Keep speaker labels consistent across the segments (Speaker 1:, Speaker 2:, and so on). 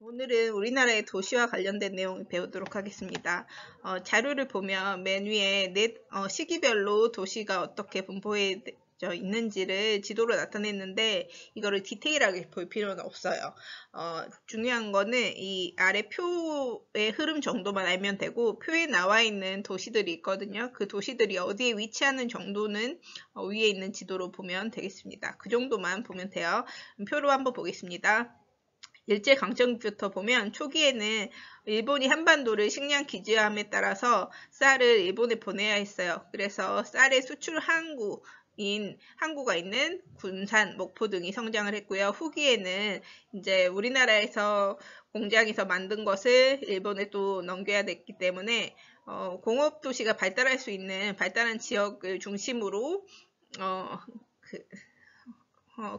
Speaker 1: 오늘은 우리나라의 도시와 관련된 내용을 배우도록 하겠습니다. 자료를 보면 맨 위에 시기별로 도시가 어떻게 분포되어 있는지를 지도로 나타냈는데 이거를 디테일하게 볼 필요는 없어요. 중요한 거는 이 아래 표의 흐름 정도만 알면 되고, 표에 나와 있는 도시들이 있거든요. 그 도시들이 어디에 위치하는 정도는 위에 있는 지도로 보면 되겠습니다. 그 정도만 보면 돼요. 표로 한번 보겠습니다. 일제강점기부터 보면 초기에는 일본이 한반도를 식량 기지화함에 따라서 쌀을 일본에 보내야 했어요. 그래서 쌀의 수출 항구가 있는 군산, 목포 등이 성장을 했고요. 후기에는 이제 우리나라에서 공장에서 만든 것을 일본에 또 넘겨야 됐기 때문에 공업도시가 발달할 수 있는 발달한 지역을 중심으로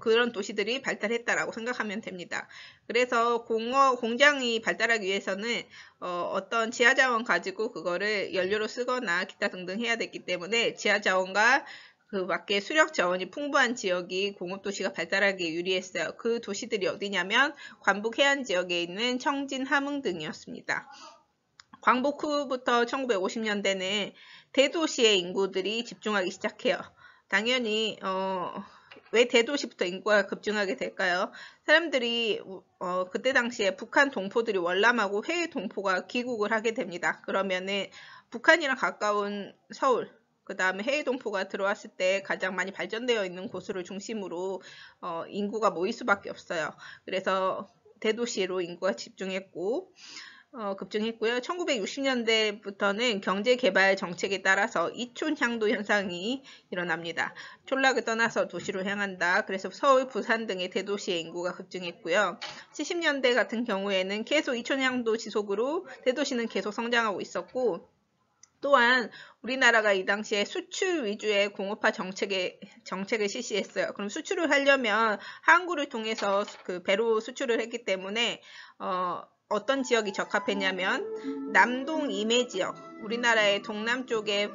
Speaker 1: 그런 도시들이 발달했다라고 생각하면 됩니다. 그래서 공장이 발달하기 위해서는 어떤 지하자원 가지고 그거를 연료로 쓰거나 기타 등등 해야 됐기 때문에 지하자원과 그 밖에 수력 자원이 풍부한 지역이 공업도시가 발달하기에 유리했어요. 그 도시들이 어디냐면 관북 해안 지역에 있는 청진, 함흥 등이었습니다. 광복 후부터 1950년대는 대도시의 인구들이 집중하기 시작해요. 당연히 왜 대도시부터 인구가 급증하게 될까요? 사람들이 그때 당시에 북한 동포들이 월남하고 해외 동포가 귀국을 하게 됩니다. 그러면은 북한이랑 가까운 서울, 그 다음에 해외 동포가 들어왔을 때 가장 많이 발전되어 있는 곳을 중심으로 인구가 모일 수밖에 없어요. 그래서 대도시로 인구가 급증했고요. 1960년대부터는 경제개발 정책에 따라서 이촌향도 현상이 일어납니다. 촌락을 떠나서 도시로 향한다. 그래서 서울, 부산 등의 대도시의 인구가 급증했고요. 70년대 같은 경우에는 계속 이촌향도 지속으로 대도시는 계속 성장하고 있었고, 또한 우리나라가 이 당시에 수출 위주의 공업화 정책을 실시했어요. 그럼 수출을 하려면 항구를 통해서 그 배로 수출을 했기 때문에 어떤 지역이 적합했냐면 남동 임해 지역, 우리나라의 동남 쪽에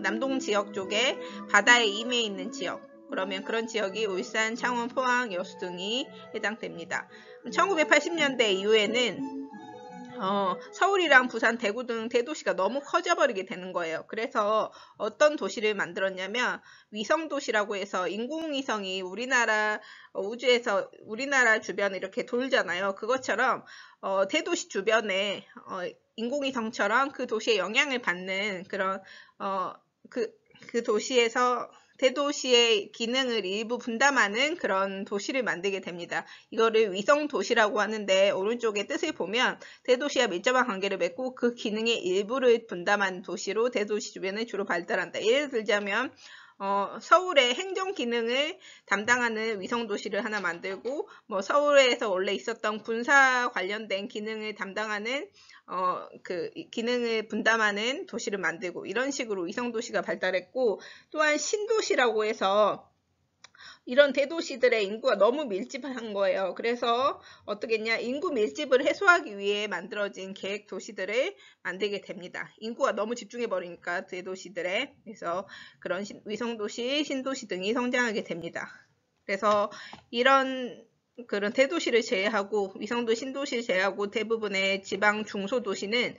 Speaker 1: 남동 지역 쪽에 바다에 임해 있는 지역, 그러면 그런 지역이 울산, 창원, 포항, 여수 등이 해당됩니다. 1980년대 이후에는 서울이랑 부산, 대구 등 대도시가 너무 커져버리게 되는 거예요. 그래서 어떤 도시를 만들었냐면 위성도시라고 해서 인공위성이 우리나라 우주에서 우리나라 주변을 이렇게 돌잖아요. 그것처럼 대도시 주변에 인공위성처럼 그 도시에 영향을 받는 그런 그 도시에서 대도시의 기능을 일부 분담하는 그런 도시를 만들게 됩니다. 이거를 위성도시라고 하는데, 오른쪽에 뜻을 보면 대도시와 밀접한 관계를 맺고 그 기능의 일부를 분담한 도시로 대도시 주변을 주로 발달한다. 예를 들자면 서울의 행정 기능을 담당하는 위성도시를 하나 만들고, 서울에서 원래 있었던 군사 관련된 기능을 담당하는 그 기능을 분담하는 도시를 만들고, 이런 식으로 위성도시가 발달했고, 또한 신도시라고 해서 이런 대도시들의 인구가 너무 밀집한 거예요. 그래서 어떻게 했냐, 인구 밀집을 해소하기 위해 만들어진 계획 도시들을 만들게 됩니다. 인구가 너무 집중해 버리니까 대도시들에. 그래서 그런 위성도시, 신도시 등이 성장하게 됩니다. 그래서 그런 대도시를 제외하고 위성도, 신도시를 제외하고 대부분의 지방 중소도시는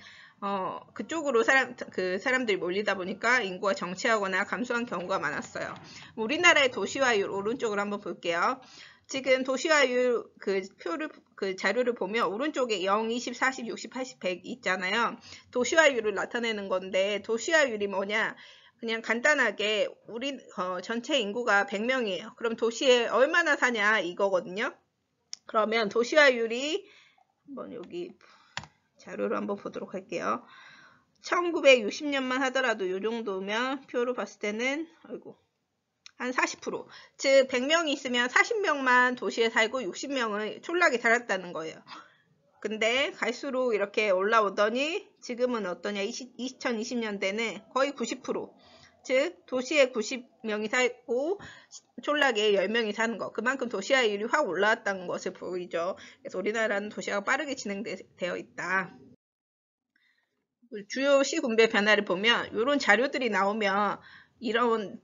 Speaker 1: 그쪽으로 사람들이 몰리다 보니까 인구가 정체하거나 감소한 경우가 많았어요. 우리나라의 도시화율 오른쪽으로 한번 볼게요. 지금 도시화율 그 자료를 보면 오른쪽에 0, 20, 40, 60, 80, 100 있잖아요. 도시화율을 나타내는 건데, 도시화율이 뭐냐? 그냥 간단하게 전체 인구가 100명이에요. 그럼 도시에 얼마나 사냐 이거거든요. 그러면 도시화율이 한번 여기 자료를 한번 보도록 할게요. 1960년만 하더라도 이 정도면 표로 봤을 때는 한 40%. 즉 100명이 있으면 40명만 도시에 살고 60명은 촌락에 살았다는 거예요. 근데 갈수록 이렇게 올라오더니 지금은 어떠냐, 2020년대는 거의 90%. 즉 도시에 90명이 살고 촌락에 10명이 사는 거, 그만큼 도시화율이 확 올라왔다는 것을 보이죠. 그래서 우리나라는 도시화가 빠르게 진행되어 있다. 주요 시군별 변화를 보면 이런 자료들이 나오면 이런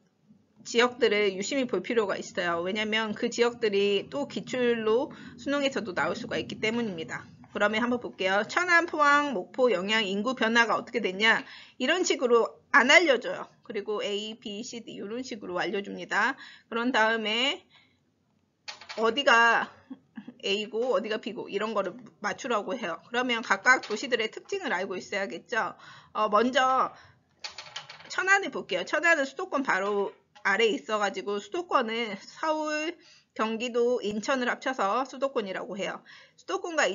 Speaker 1: 지역들을 유심히 볼 필요가 있어요. 왜냐하면 그 지역들이 또 기출로 수능에서도 나올 수가 있기 때문입니다. 그러면 한번 볼게요. 천안, 포항, 목포, 영양 인구 변화가 어떻게 됐냐? 이런 식으로 안 알려줘요. 그리고 A, B, C, D 이런 식으로 알려줍니다. 그런 다음에 어디가 A고 어디가 B고 이런 거를 맞추라고 해요. 그러면 각각 도시들의 특징을 알고 있어야겠죠. 먼저 천안을 볼게요. 천안은 수도권 바로 아래에 있어가지고 수도권은 서울, 경기도, 인천을 합쳐서 수도권이라고 해요. 수도권과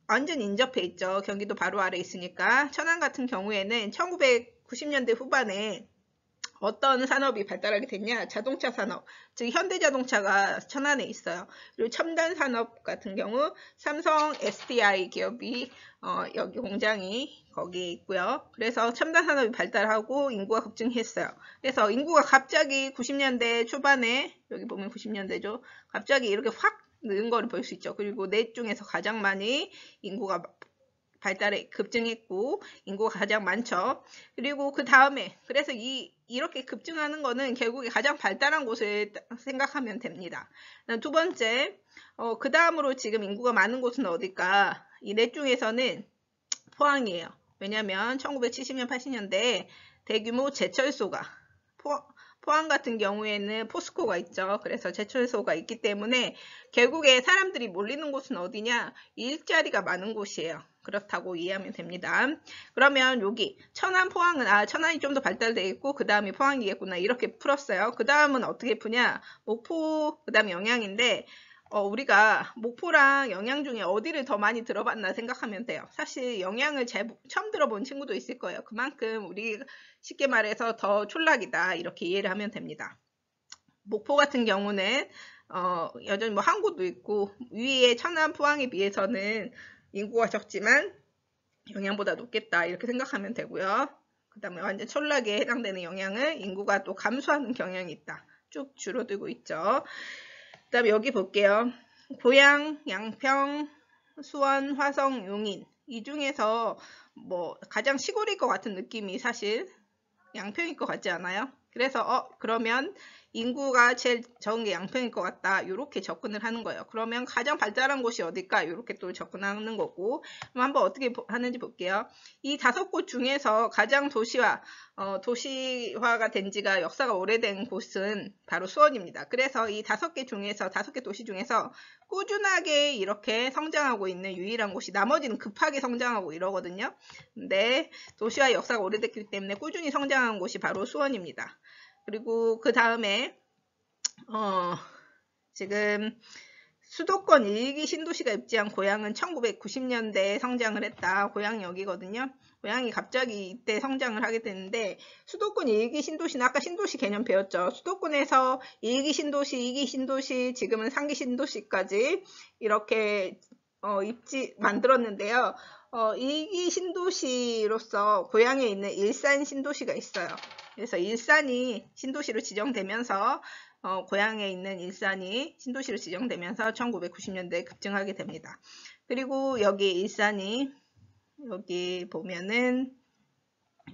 Speaker 1: 완전 인접해 있죠. 경기도 바로 아래에 있으니까. 천안 같은 경우에는 1990년대 후반에 어떤 산업이 발달하게 됐냐? 자동차 산업, 즉 현대자동차가 천안에 있어요. 그리고 첨단 산업 같은 경우 삼성, SDI 기업이 여기 공장이 거기에 있고요. 그래서 첨단 산업이 발달하고 인구가 급증했어요. 그래서 인구가 갑자기 90년대 초반에 여기 보면 90년대죠. 갑자기 이렇게 확 는 거를 볼 수 있죠. 그리고 넷 중에서 가장 많이 인구가 발달에 급증했고 인구가 가장 많죠. 그리고 그 다음에 그래서 이렇게 급증하는 거는 결국에 가장 발달한 곳을 생각하면 됩니다. 두 번째, 그 다음으로 지금 인구가 많은 곳은 어딜까? 이 넷 중에서는 포항이에요. 왜냐하면 1970년, 80년대에 대규모 제철소가 포항 같은 경우에는 포스코가 있죠. 그래서 제철소가 있기 때문에 결국에 사람들이 몰리는 곳은 어디냐? 일자리가 많은 곳이에요. 그렇다고 이해하면 됩니다. 그러면 여기 천안, 포항은 천안이 좀 더 발달되어 있고 그 다음이 포항이겠구나 이렇게 풀었어요. 그 다음은 어떻게 푸냐? 목포, 그 다음에 영양인데 우리가 목포랑 영양 중에 어디를 더 많이 들어봤나 생각하면 돼요. 사실 영양을 처음 들어본 친구도 있을 거예요. 그만큼 우리 쉽게 말해서 더 촌락이다 이렇게 이해를 하면 됩니다. 목포 같은 경우는 여전히 뭐 항구도 있고 위에 천안, 포항에 비해서는 인구가 적지만 영양보다 높겠다 이렇게 생각하면 되고요. 그 다음에 완전 촌락에 해당되는 영양은 인구가 또 감소하는 경향이 있다. 쭉 줄어들고 있죠. 그 다음에 여기 볼게요. 고양, 양평, 수원, 화성, 용인 이 중에서 뭐 가장 시골일 것 같은 느낌이 사실 양평일 것 같지 않아요? 그래서 그러면 인구가 제일 적은 게 양평일 것 같다. 이렇게 접근을 하는 거예요. 그러면 가장 발달한 곳이 어딜까? 이렇게 또 접근하는 거고. 그럼 한번 어떻게 하는지 볼게요. 이 5곳 중에서 가장 도시화가 된 지가 역사가 오래된 곳은 바로 수원입니다. 그래서 이 5개 도시 중에서 꾸준하게 이렇게 성장하고 있는 유일한 곳이 나머지는 급하게 성장하고 이러거든요. 근데 도시화 역사가 오래됐기 때문에 꾸준히 성장한 곳이 바로 수원입니다. 그리고 그 다음에 지금 수도권 1기 신도시가 입지한 고향은 1990년대에 성장을 했다. 고향이 여기거든요. 고향이 갑자기 이때 성장을 하게 되는데 수도권 1기 신도시는 아까 신도시 개념 배웠죠. 수도권에서 1기 신도시, 2기 신도시, 지금은 3기 신도시까지 이렇게 만들었는데요. 1기 신도시로서 고향에 있는 일산 신도시가 있어요. 그래서 일산이 신도시로 지정되면서 고향에 있는 일산이 신도시로 지정되면서 1990년대에 급증하게 됩니다. 그리고 여기 일산이 여기 보면은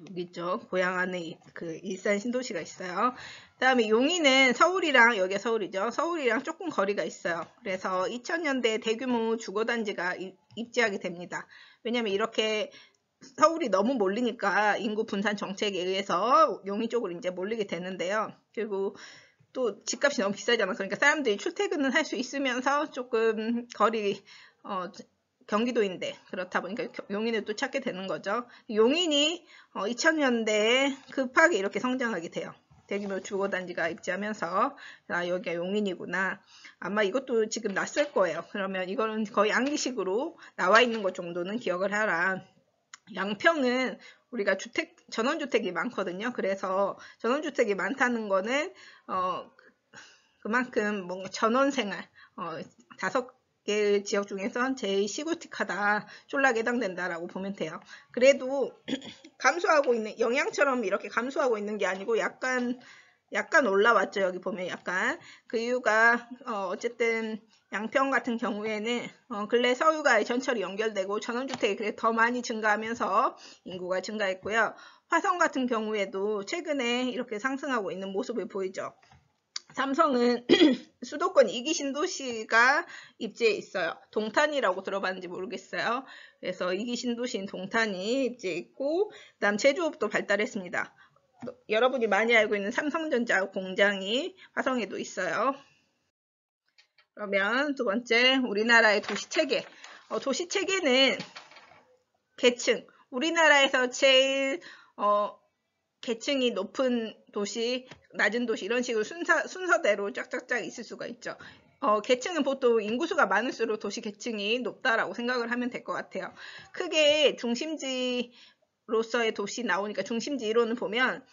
Speaker 1: 여기 있죠. 고향 안에 그 일산 신도시가 있어요. 그 다음에 용인은 서울이랑 여기가 서울이죠. 서울이랑 조금 거리가 있어요. 그래서 2000년대 대규모 주거단지가 입지하게 됩니다. 왜냐하면 이렇게 서울이 너무 몰리니까 인구 분산 정책에 의해서 용인 쪽으로 이제 몰리게 되는데요. 그리고 또 집값이 너무 비싸잖아. 그러니까 사람들이 출퇴근은 할 수 있으면서 조금 거리 경기도인데 그렇다 보니까 용인을 또 찾게 되는 거죠. 용인이 2000년대에 급하게 이렇게 성장하게 돼요. 대규모 주거단지가 입지하면서 여기가 용인이구나. 아마 이것도 지금 낯설 거예요. 그러면 이거는 거의 암기식으로 나와 있는 것 정도는 기억을 하라. 양평은 우리가 전원주택이 많거든요. 그래서 전원주택이 많다는 거는 그만큼 뭔가 전원생활 5개의 지역 중에선 제일 시골틱하다, 쫄락에 해당된다라고 보면 돼요. 그래도 감소하고 있는 영양처럼 이렇게 감소하고 있는 게 아니고 약간 올라왔죠. 여기 보면 약간 그 이유가 어쨌든 양평 같은 경우에는 근래 서울과의 전철이 연결되고 전원주택이 그래 더 많이 증가하면서 인구가 증가했고요. 화성 같은 경우에도 최근에 이렇게 상승하고 있는 모습을 보이죠. 삼성은 수도권 2기 신도시가 입지에 있어요. 동탄이라고 들어봤는지 모르겠어요. 그래서 2기 신도시인 동탄이 입지에 있고, 그 다음 제조업도 발달했습니다. 여러분이 많이 알고 있는 삼성전자 공장이 화성에도 있어요. 그러면 두 번째, 우리나라의 도시체계. 도시체계는 계층. 우리나라에서 제일 계층이 높은 도시, 낮은 도시 이런 식으로 순서대로 쫙쫙쫙 있을 수가 있죠. 계층은 보통 인구수가 많을수록 도시 계층이 높다라고 생각을 하면 될 것 같아요. 크게 중심지로서의 도시 나오니까 중심지 이론을 보면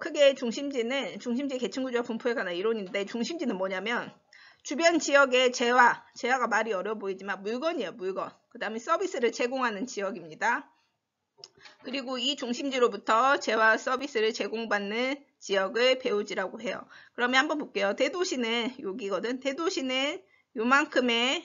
Speaker 1: 크게 중심지 계층구조와 분포에 관한 이론인데, 중심지는 뭐냐면 주변 지역의 재화가 말이 어려워 보이지만 물건이에요. 물건. 그 다음에 서비스를 제공하는 지역입니다. 그리고 이 중심지로부터 재화 서비스를 제공받는 지역을 배후지라고 해요. 그러면 한번 볼게요. 대도시는 여기거든. 대도시는 요만큼의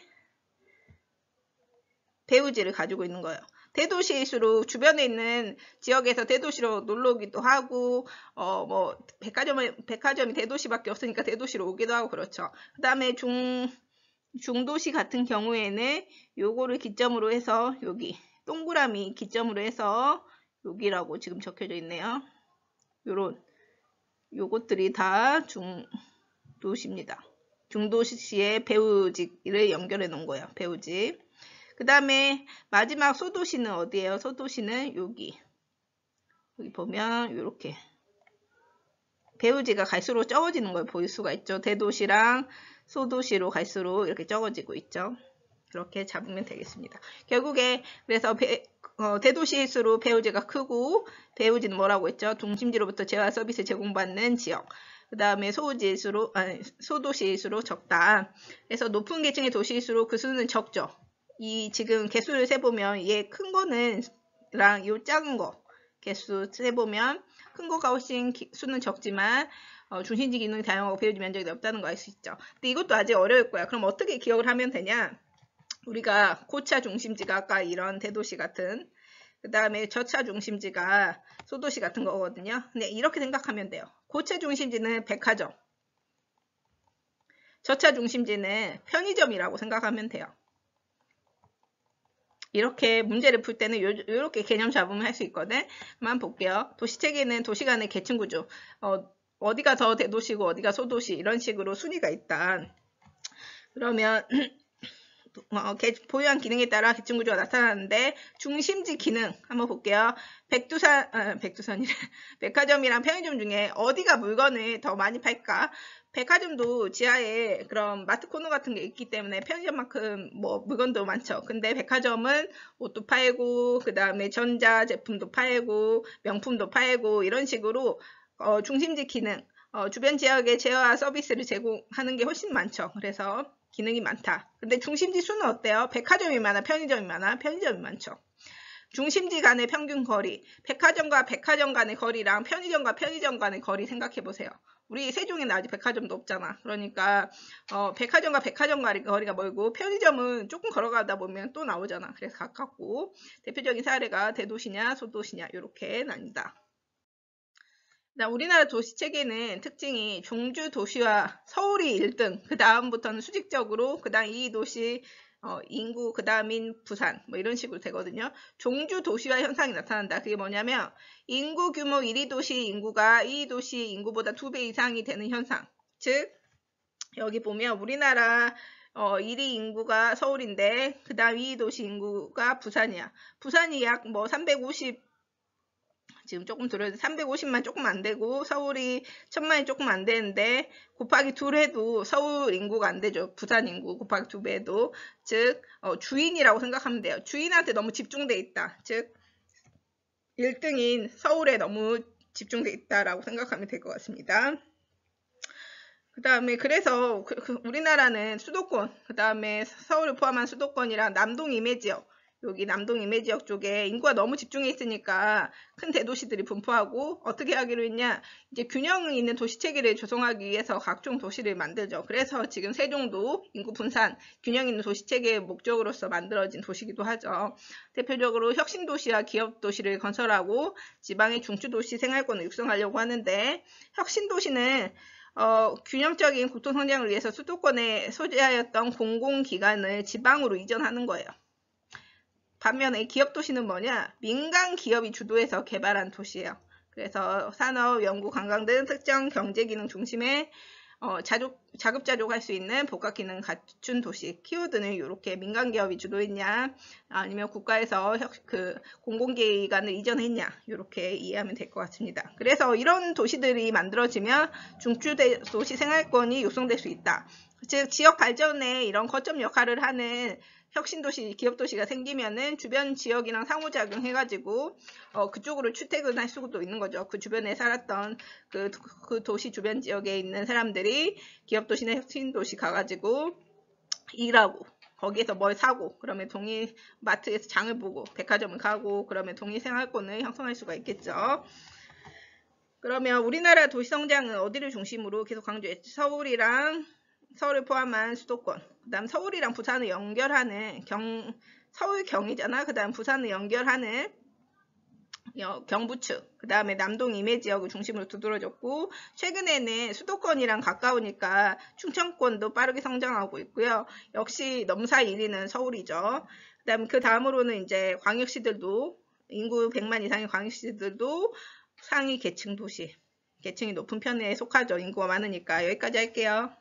Speaker 1: 배후지를 가지고 있는 거예요. 대도시일수록 주변에 있는 지역에서 대도시로 놀러 오기도 하고, 뭐 백화점이 대도시밖에 없으니까 대도시로 오기도 하고 그렇죠. 그 다음에 중도시 같은 경우에는 요거를 기점으로 해서 여기 동그라미 기점으로 해서 여기라고 지금 적혀져 있네요. 요것들이 다 중도시입니다. 중도시의 배후지를 연결해 놓은 거예요. 배후지. 그 다음에 마지막 소도시는 어디예요? 소도시는 여기 보면 이렇게 배후지가 갈수록 적어지는 걸 볼 수가 있죠. 대도시랑 소도시로 갈수록 이렇게 적어지고 있죠. 그렇게 잡으면 되겠습니다. 결국에 그래서 대도시일수록 배후지가 크고, 배후지는 뭐라고 했죠? 중심지로부터 재화 서비스 제공받는 지역. 그 다음에 소도시일수록 적다. 그래서 높은 계층의 도시일수록 그 수는 적죠. 이 지금 개수를 세보면 얘 큰 거는 요 작은 거 개수 세보면 큰 거가 훨씬 수는 적지만 중심지 기능이 다양하고 배후지 면적이 넓다는 거 알 수 있죠. 근데 이것도 아직 어려울 거야. 그럼 어떻게 기억을 하면 되냐? 우리가 고차 중심지가 아까 이런 대도시 같은, 그 다음에 저차 중심지가 소도시 같은 거거든요. 근데 이렇게 생각하면 돼요. 고차 중심지는 백화점, 저차 중심지는 편의점이라고 생각하면 돼요. 이렇게 문제를 풀 때는 이렇게 개념 잡으면 할 수 있거든. 한번 볼게요. 도시체계는 도시 간의 계층 구조, 어디가 더 대도시고 어디가 소도시 이런 식으로 순위가 있다. 그러면 보유한 기능에 따라 계층 구조가 나타나는데, 중심지 기능 한번 볼게요. 백화점이랑 편의점 중에 어디가 물건을 더 많이 팔까? 백화점도 지하에 그런 마트 코너 같은 게 있기 때문에 편의점만큼 뭐 물건도 많죠. 근데 백화점은 옷도 팔고, 그 다음에 전자 제품도 팔고, 명품도 팔고 이런 식으로 중심지 기능, 주변 지역의 재화 서비스를 제공하는 게 훨씬 많죠. 그래서 기능이 많다. 근데 중심지 수는 어때요? 백화점이 많아, 편의점이 많아? 편의점이 많죠. 중심지 간의 평균 거리, 백화점과 백화점 간의 거리랑 편의점과 편의점 간의 거리 생각해 보세요. 우리 세종에는 아직 백화점도 없잖아. 그러니까 백화점과 백화점 간의 거리가 멀고, 편의점은 조금 걸어가다 보면 또 나오잖아. 그래서 가깝고, 대표적인 사례가 대도시냐 소도시냐 이렇게 나뉜다. 우리나라 도시체계는 특징이 종주 도시와 서울이 1등, 그 다음부터는 수직적으로, 그 다음 2위 도시, 인구, 그 다음인 부산, 뭐 이런 식으로 되거든요. 종주 도시화 현상이 나타난다. 그게 뭐냐면, 인구 규모 1위 도시 인구가 2위 도시 인구보다 2배 이상이 되는 현상. 즉, 여기 보면 우리나라 1위 인구가 서울인데, 그 다음 2위 도시 인구가 부산이야. 부산이 약 뭐 350, 지금 조금 들어도 350만 조금 안 되고, 서울이 1000만이 조금 안 되는데, 곱하기 2를 해도 서울 인구가 안 되죠. 부산 인구 곱하기 2배 해도. 즉 주인이라고 생각하면 돼요. 주인한테 너무 집중돼 있다. 즉 1등인 서울에 너무 집중돼 있다라고 생각하면 될 것 같습니다. 그 다음에 그래서 우리나라는 수도권, 그 다음에 서울을 포함한 수도권이랑 남동 임해지역, 여기 남동 임해지역 쪽에 인구가 너무 집중해 있으니까 큰 대도시들이 분포하고, 어떻게 하기로 했냐, 이제 균형 있는 도시체계를 조성하기 위해서 각종 도시를 만들죠. 그래서 지금 세종도 인구 분산, 균형 있는 도시체계의 목적으로서 만들어진 도시이기도 하죠. 대표적으로 혁신도시와 기업도시를 건설하고 지방의 중추도시 생활권을 육성하려고 하는데, 혁신도시는 균형적인 국토성장을 위해서 수도권에 소재하였던 공공기관을 지방으로 이전하는 거예요. 반면에 기업도시는 뭐냐? 민간 기업이 주도해서 개발한 도시예요. 그래서 산업, 연구, 관광 등 특정 경제기능 중심의 자급자족할 수 있는 복합기능 갖춘 도시, 키워드는 이렇게 민간 기업이 주도했냐, 아니면 국가에서 공공기관을 이전했냐, 이렇게 이해하면 될 것 같습니다. 그래서 이런 도시들이 만들어지면 중추도시 생활권이 육성될 수 있다. 즉 지역 발전에 이런 거점 역할을 하는 혁신도시, 기업도시가 생기면은 주변 지역이랑 상호작용해가지고 그쪽으로 출퇴근할 수도 있는 거죠. 그 주변에 살았던 그 도시 주변 지역에 있는 사람들이 기업도시나 혁신도시 가가지고 일하고 거기에서 뭘 사고 그러면 동일 마트에서 장을 보고 백화점을 가고 그러면 동일 생활권을 형성할 수가 있겠죠. 그러면 우리나라 도시성장은 어디를 중심으로 계속 강조했죠? 서울을 포함한 수도권, 그 다음 서울이랑 부산을 연결하는 서울 경이잖아. 그 다음 부산을 연결하는 경부측, 그 다음에 남동 임해 지역을 중심으로 두드러졌고, 최근에는 수도권이랑 가까우니까 충청권도 빠르게 성장하고 있고요. 역시 넘사 1위는 서울이죠. 그 다음으로는 이제 광역시들도, 인구 100만 이상의 광역시들도 상위 계층 도시, 계층이 높은 편에 속하죠. 인구가 많으니까. 여기까지 할게요.